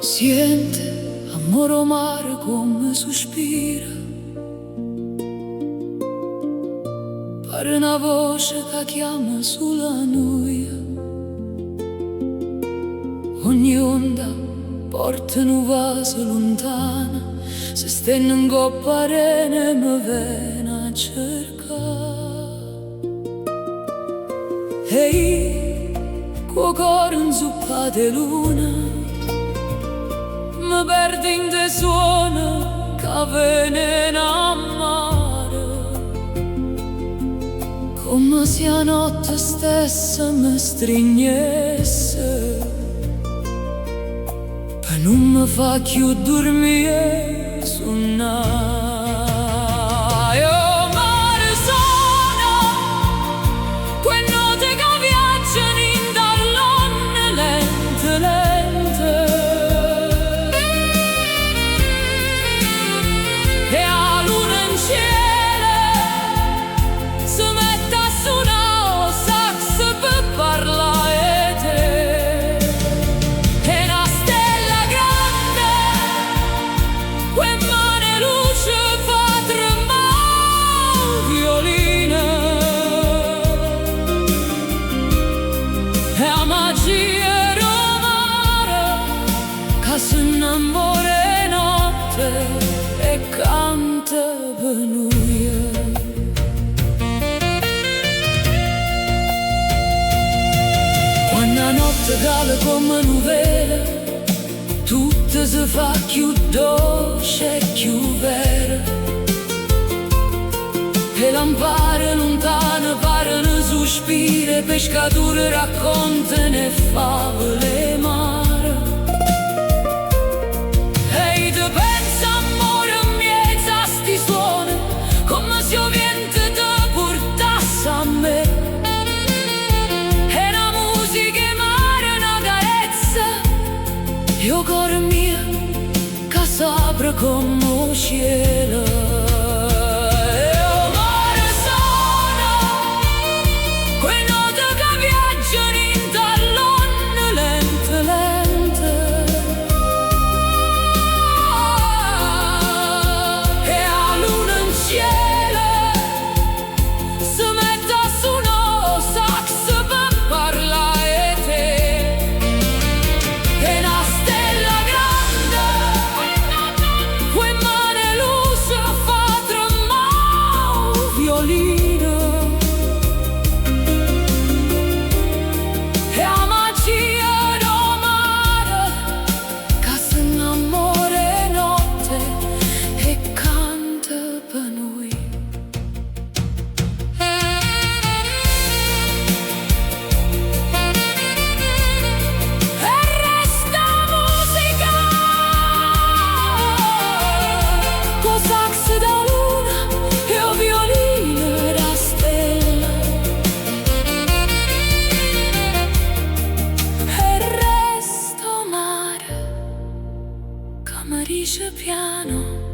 Siente amore amaro come sospira, pare una voce che chiama sulla noia. Ogni onda porta un vaso lontana, se stenno in coppa arena e mi viene a cercare. E io, col cuore inzuppato di luna, mi perdo in te suona che venena a mare, come se la notte stessa mi stringesse e non mi fa più dormire su una. Se innamora notte e canta per noi. Quando la notte cala come nuvole, tutto si fa più dolce e più vero, e lampare lontane parano sospiri, pescatori raccontano e favole mare. Io cuore mio che s'apre come un cielo. Dice piano